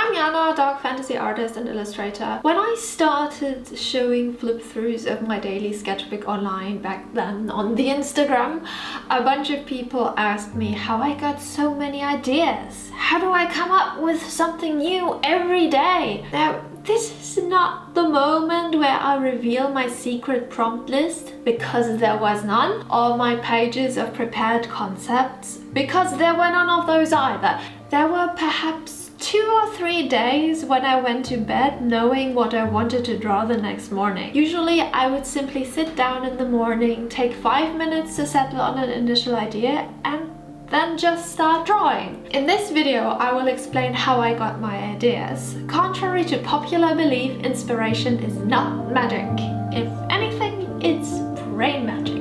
I'm Jana, dark fantasy artist and illustrator. When I started showing flip-throughs of my daily sketchbook online back then on the Instagram, a bunch of people asked me how I got so many ideas. How do I come up with something new every day? Now, this is not the moment where I reveal my secret prompt list, because there was none, or my pages of prepared concepts, because there were none of those either. There were perhaps 2 or 3 days when I went to bed knowing what I wanted to draw the next morning. Usually I would simply sit down in the morning, take 5 minutes to settle on an initial idea, and then just start drawing. In this video, I will explain how I got my ideas. Contrary to popular belief, inspiration is not magic. If anything, it's brain magic.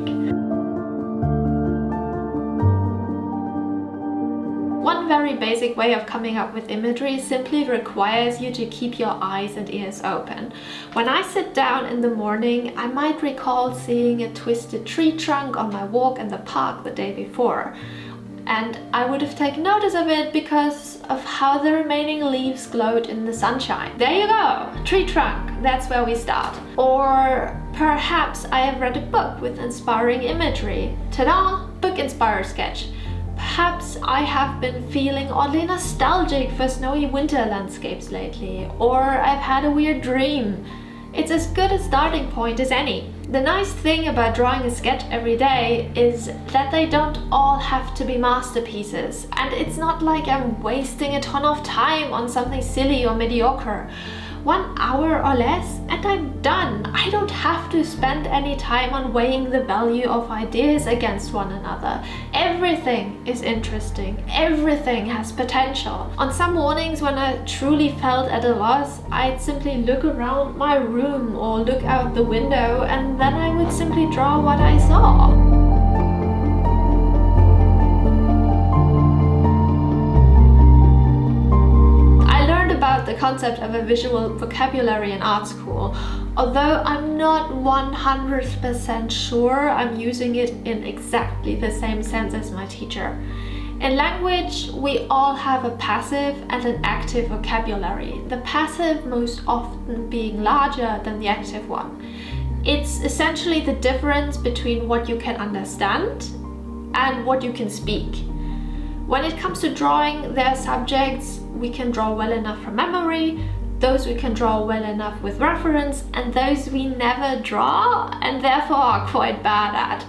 One very basic way of coming up with imagery simply requires you to keep your eyes and ears open. When I sit down in the morning, I might recall seeing a twisted tree trunk on my walk in the park the day before. And I would have taken notice of it because of how the remaining leaves glowed in the sunshine. There you go, tree trunk, that's where we start. Or perhaps I have read a book with inspiring imagery. Ta-da, book-inspired sketch. Perhaps I have been feeling oddly nostalgic for snowy winter landscapes lately, or I've had a weird dream. It's as good a starting point as any. The nice thing about drawing a sketch every day is that they don't all have to be masterpieces, and it's not like I'm wasting a ton of time on something silly or mediocre. 1 hour or less and I'm done. I don't have to spend any time on weighing the value of ideas against one another. Everything is interesting. Everything has potential. On some mornings when I truly felt at a loss, I'd simply look around my room or look out the window, and then I would simply draw what I saw. The concept of a visual vocabulary in art school, although I'm not 100% sure I'm using it in exactly the same sense as my teacher. In language, we all have a passive and an active vocabulary, the passive most often being larger than the active one. It's essentially the difference between what you can understand and what you can speak. When it comes to drawing, there are subjects we can draw well enough from memory, those we can draw well enough with reference, and those we never draw and therefore are quite bad at.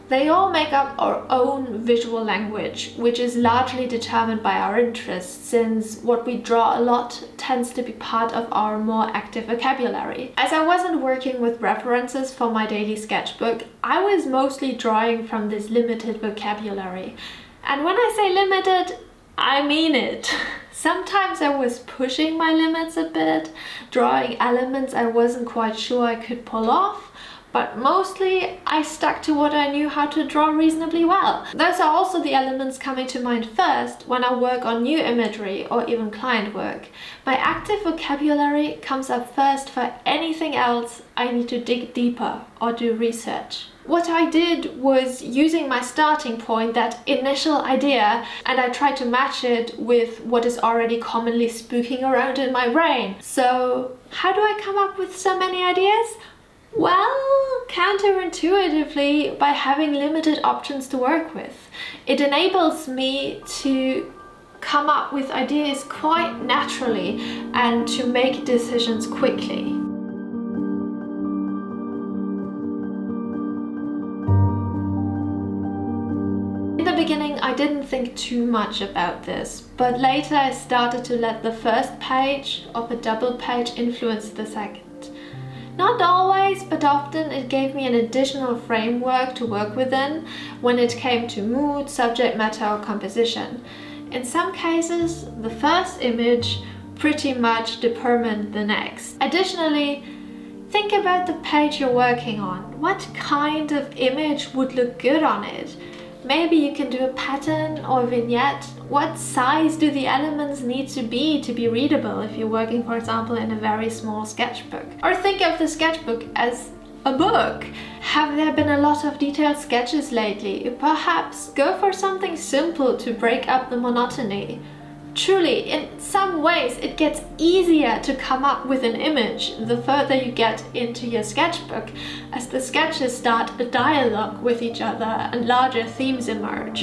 They all make up our own visual language, which is largely determined by our interests, since what we draw a lot tends to be part of our more active vocabulary. As I wasn't working with references for my daily sketchbook, I was mostly drawing from this limited vocabulary. And when I say limited, I mean it. Sometimes I was pushing my limits a bit, drawing elements I wasn't quite sure I could pull off, but mostly I stuck to what I knew how to draw reasonably well. Those are also the elements coming to mind first when I work on new imagery or even client work. My active vocabulary comes up first for anything else I need to dig deeper or do research. What I did was using my starting point, that initial idea, and I tried to match it with what is already commonly spooking around in my brain. So how do I come up with so many ideas? Well, counterintuitively, by having limited options to work with. It enables me to come up with ideas quite naturally and to make decisions quickly. Beginning, I didn't think too much about this, but later I started to let the first page of a double page influence the second. Not always, but often it gave me an additional framework to work within when it came to mood, subject matter, or composition. In some cases, the first image pretty much determined the next. Additionally, think about the page you're working on. What kind of image would look good on it? Maybe you can do a pattern or a vignette. What size do the elements need to be readable if you're working, for example, in a very small sketchbook? Or think of the sketchbook as a book. Have there been a lot of detailed sketches lately? Perhaps go for something simple to break up the monotony. Truly, in some some ways it gets easier to come up with an image the further you get into your sketchbook, as the sketches start a dialogue with each other and larger themes emerge.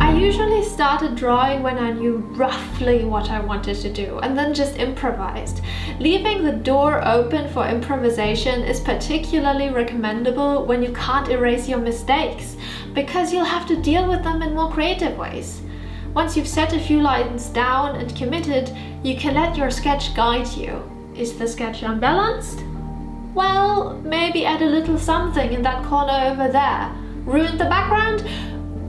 I usually started drawing when I knew roughly what I wanted to do and then just improvised. Leaving the door open for improvisation is particularly recommendable when you can't erase your mistakes, because you'll have to deal with them in more creative ways. Once you've set a few lines down and committed, you can let your sketch guide you. Is the sketch unbalanced? Well, maybe add a little something in that corner over there. Ruined the background?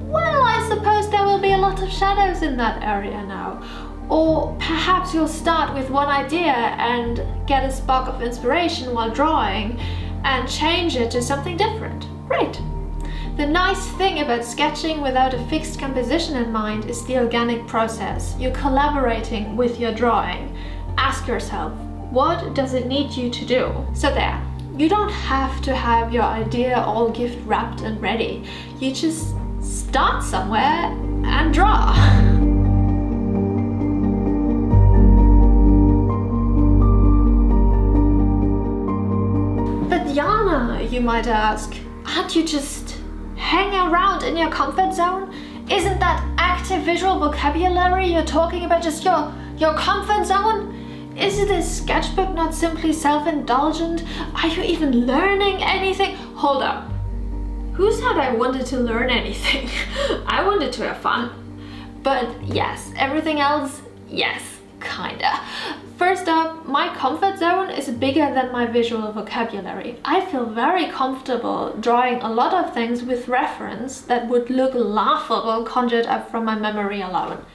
Well, I suppose there will be a lot of shadows in that area now. Or perhaps you'll start with one idea and get a spark of inspiration while drawing and change it to something different. Great! The nice thing about sketching without a fixed composition in mind is the organic process. You're collaborating with your drawing. Ask yourself, what does it need you to do? So there, you don't have to have your idea all gift wrapped and ready. You just start somewhere and draw. But Jana, you might ask, aren't you just hanging around in your comfort zone? Isn't that active visual vocabulary you're talking about just your comfort zone? Is this sketchbook not simply self-indulgent? Are you even learning anything? Hold up. Who said I wanted to learn anything? I wanted to have fun. But yes, everything else, yes, kinda. First up, my comfort zone is bigger than my visual vocabulary. I feel very comfortable drawing a lot of things with reference that would look laughable conjured up from my memory alone.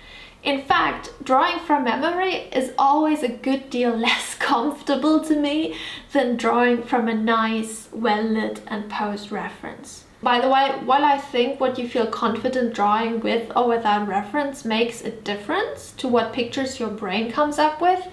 In fact, drawing from memory is always a good deal less comfortable to me than drawing from a nice, well-lit and posed reference. By the way, while I think what you feel confident drawing with or without reference makes a difference to what pictures your brain comes up with,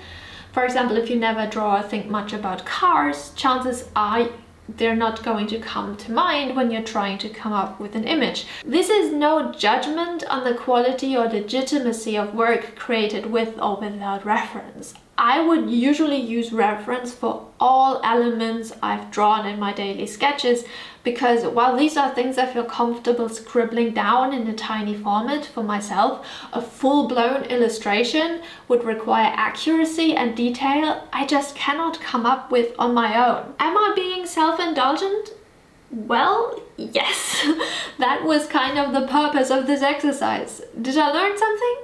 for example, if you never draw or think much about cars, chances are they're not going to come to mind when you're trying to come up with an image. This is no judgment on the quality or legitimacy of work created with or without reference. I would usually use reference for all elements I've drawn in my daily sketches, because while these are things I feel comfortable scribbling down in a tiny format for myself, a full-blown illustration would require accuracy and detail I just cannot come up with on my own. Am I being self-indulgent? Well, yes. That was kind of the purpose of this exercise. Did I learn something?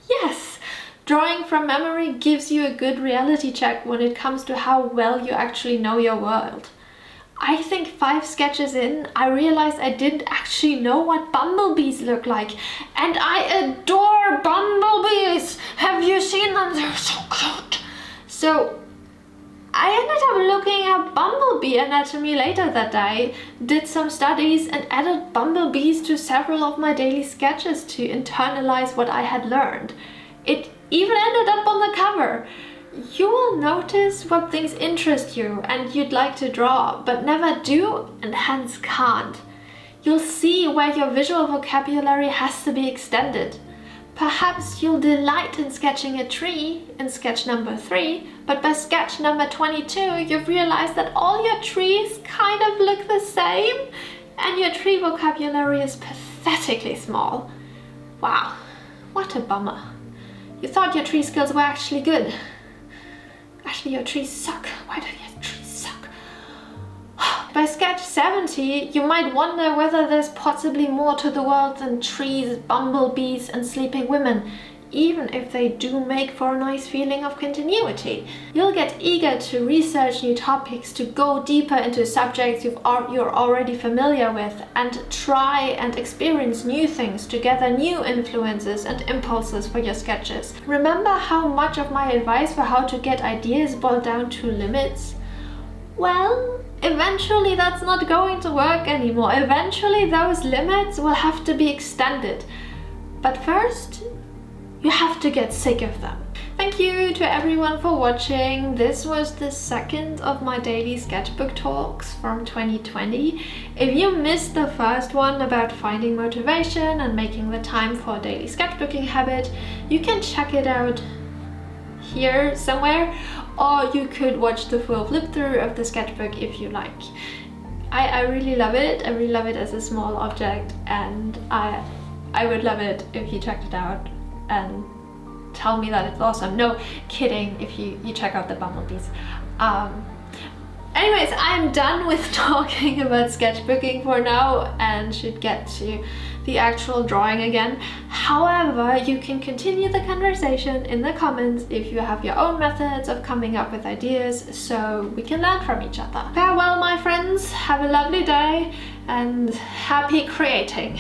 Yes. Drawing from memory gives you a good reality check when it comes to how well you actually know your world. I think 5 sketches in, I realized I didn't actually know what bumblebees look like. And I adore bumblebees! Have you seen them? They're so cute! So I ended up looking at bumblebee anatomy later that day, did some studies and added bumblebees to several of my daily sketches to internalize what I had learned. It even ended up on the cover. You will notice what things interest you and you'd like to draw, but never do and hence can't. You'll see where your visual vocabulary has to be extended. Perhaps you'll delight in sketching a tree in sketch number 3, but by sketch number 22 you've realized that all your trees kind of look the same and your tree vocabulary is pathetically small. Wow, what a bummer. You thought your tree skills were actually good. Actually, your trees suck. Why do your trees suck? By sketch 70, you might wonder whether there's possibly more to the world than trees, bumblebees, and sleeping women, even if they do make for a nice feeling of continuity. You'll get eager to research new topics, to go deeper into subjects you're already familiar with, and try and experience new things to gather new influences and impulses for your sketches. Remember how much of my advice for how to get ideas boiled down to limits? Well, eventually that's not going to work anymore. Eventually those limits will have to be extended. But first, you have to get sick of them. Thank you to everyone for watching. This was the second of my daily sketchbook talks from 2020. If you missed the first one about finding motivation and making the time for a daily sketchbooking habit, you can check it out here somewhere, or you could watch the full flip through of the sketchbook if you like. I really love it. I really love it as a small object, and I would love it if you checked it out and tell me that it's awesome. No, kidding, if you check out the bumblebees. Anyways, I'm done with talking about sketchbooking for now and should get to the actual drawing again. However, you can continue the conversation in the comments if you have your own methods of coming up with ideas, so we can learn from each other. Farewell, my friends. Have a lovely day and happy creating.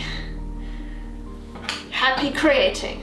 Happy creating.